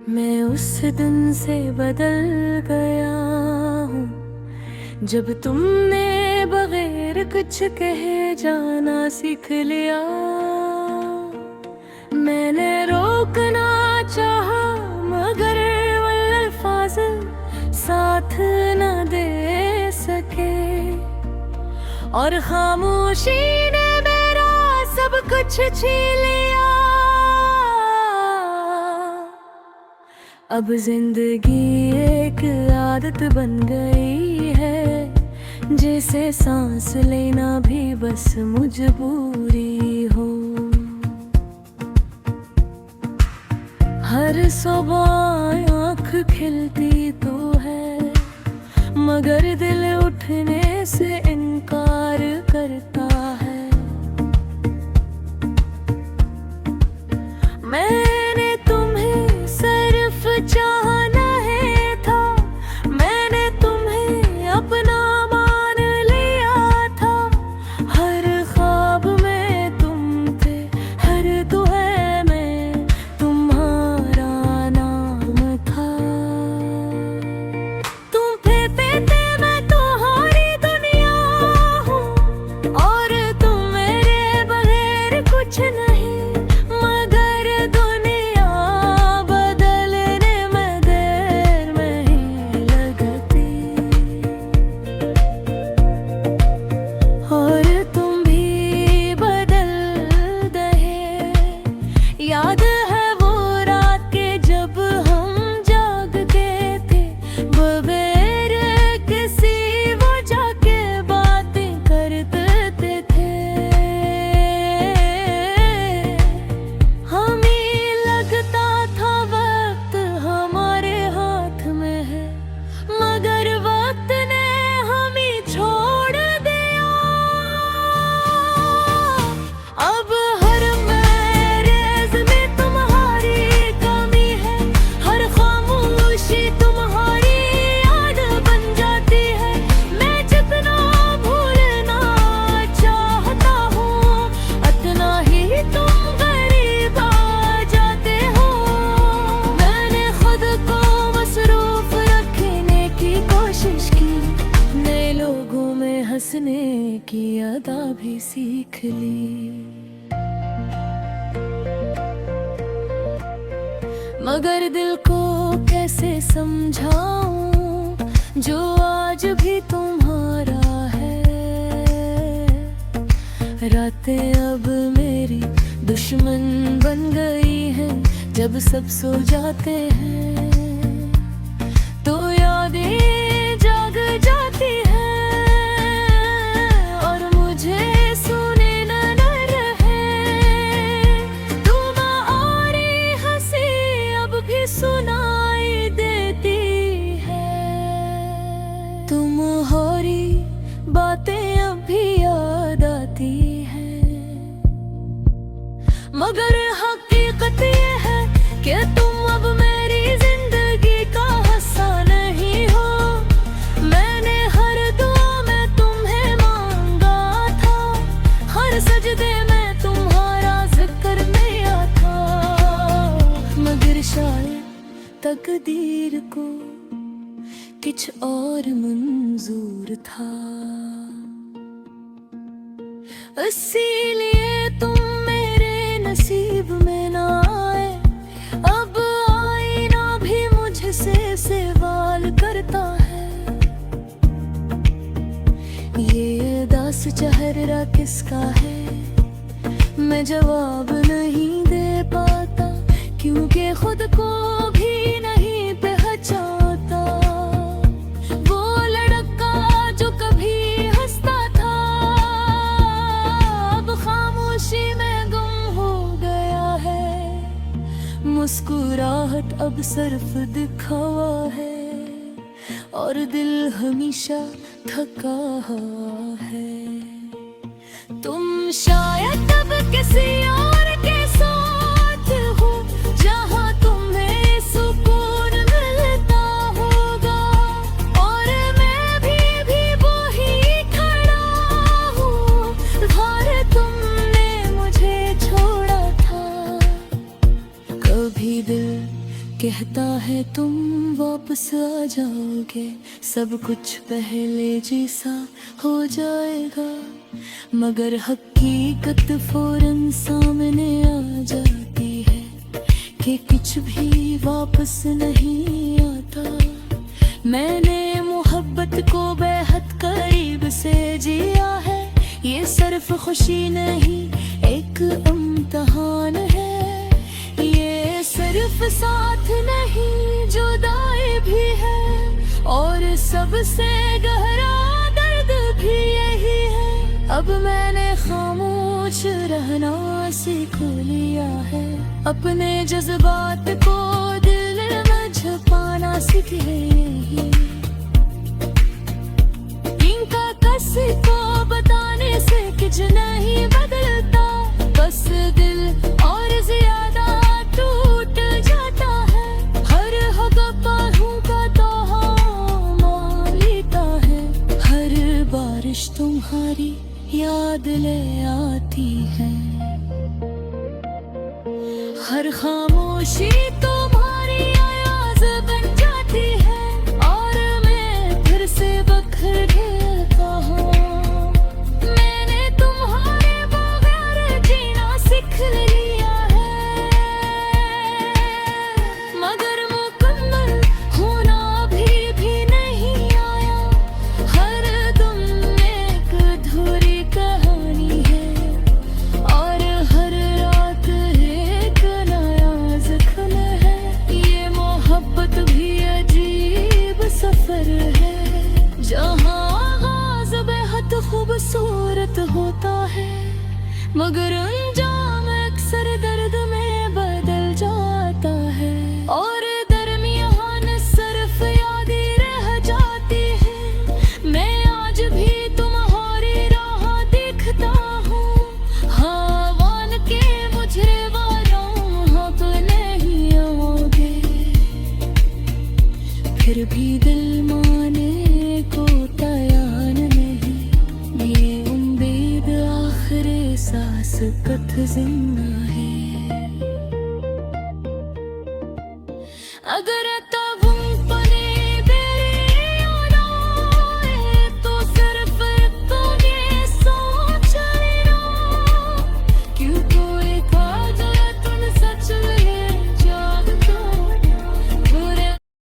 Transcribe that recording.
मैं उस दिन से बदल गया हूँ जब तुमने बगैर कुछ कहे जाना सीख लिया। मैंने रोकना चाहा मगर वो अल्फाज साथ न दे सके और खामोशी ने मेरा सब कुछ छीन लिया। अब जिंदगी एक आदत बन गई है जैसे सांस लेना भी बस मजबूरी हो। हर सुबह आँख खिलती तो है मगर दिल उठने से इनकार करता है। मैंने तुम्हें सिर्फ चाहना है था, मैंने तुम्हें अपना मान लिया था। हर ख्वाब में तुम थे, हर दुआ में तुम्हारा नाम था। तुम कहते थे मैं तुम्हारी दुनिया हूँ और तुम मेरे बगैर कुछ नहीं। याद है वो रात के जब हम जागते थे बगैर किसी वजह के बातें करते थे। हमें लगता था वक्त हमारे हाथ में है मगर वक्त ने हमें छोड़ दिया। अब हंसने की अदा भी सीख ली मगर दिल को कैसे समझाऊं जो आज भी तुम्हारा है। रातें अब मेरी दुश्मन बन गई हैं जब सब सो जाते हैं तो यादें जाग जाती हैं। सुनाई देती है तुम्हारी बातें अब भी याद आती हैं मगर हकीकत ये है कि तुम अब मेरी जिंदगी का हिस्सा नहीं हो। मैंने हर दुआ में तुम्हें मांगा था, हर सजदे में तुम्हारा जिक्र लिया था मगर शायद तकदीर को कुछ और मंजूर था। इसीलिए तुम मेरे नसीब में ना आए। अब आईना भी मुझसे सवाल करता है ये दास चेहरा किसका है। मैं जवाब नहीं दे पाता क्योंकि खुद को भी नहीं पहचानता। वो लड़का जो कभी हंसता था अब खामोशी में गुम हो गया है। मुस्कुराहट अब सिर्फ दिखावा है और दिल हमेशा थका है। तुम शायद अब किसी और के साथ हो जहाँ तुम्हें सुकून मिलता होगा और मैं भी कहता है तुम वापस आ जाओगे, सब कुछ पहले जैसा हो जाएगा, मगर हकीकत फौरन सामने आ जाती है कि कुछ भी वापस नहीं आता। मैंने मोहब्बत को बेहद करीब से जिया है, ये सिर्फ खुशी नहीं एक इम्तिहान है। ये सिर्फ साथ नहीं जुदाई भी है, और सबसे गहरा दर्द भी यही है। अब मैंने खामोश रहना सीख लिया है, अपने जज्बात को दिल में छुपाना सीख लिया। इनका किसी को बताने से कुछ नहीं बदलता, बस दिल और ज्यादा टूट जाता है। हर हक़ का तो मान लेता है, हर बारिश तुम्हारी याद ले आती है, हर खामोशी तुम्हारी आवाज़ बन जाती है, और मैं फिर से बखर गिरता हूँ। मैंने तुम्हारे बगैर जीना सीख लिया है, मगर मुकम्मल होना भी नहीं आया। हर दम एक अधूरी कहानी है, और हर रात एक नया ज़ख्म है। ये मोहब्बत भी अजीब सफर है, जहाँ आगाज़ बेहद खूबसूरत होता है, मगर अंजाम अक्सर दर्द में बदल जाता है। और दरमियान सिर्फ याद ही रह जाती है, मैं आज भी तुम्हारी राह देखता हूँ। हाँ मान के मुझे वालों आप नहीं आओगे, फिर भी दिल माने को तैयार नहीं। ये उम्मीद आखिरी सांस तक जिंदा है।